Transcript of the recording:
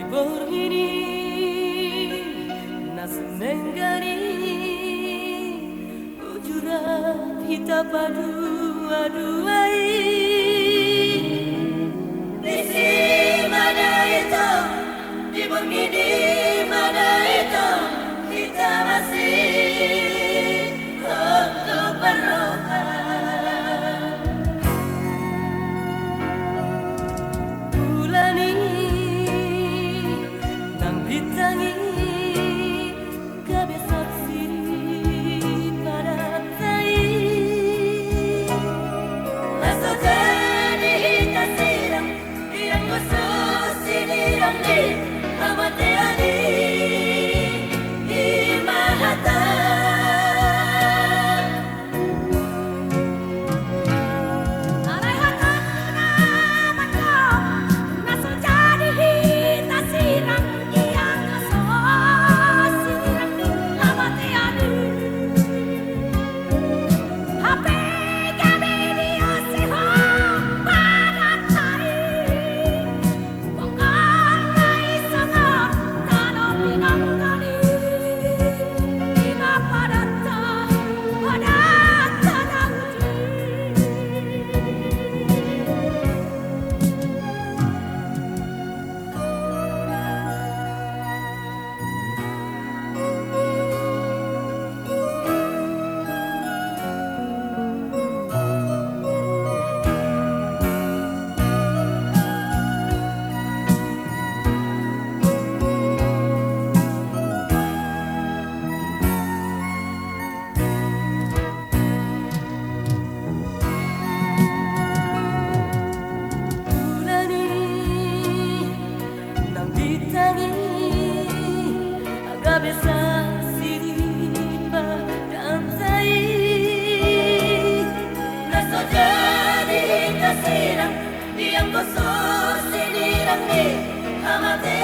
Begini nas nenggari ujuran kita padu aduai di sini mana itu di begini mana itu kita masih untuk berdoa. Bulan ini nang bitangi gabe saksi pada tai laso jadi hita siram yang khusus siniram di amate ani imahata yang khusus siniram di amate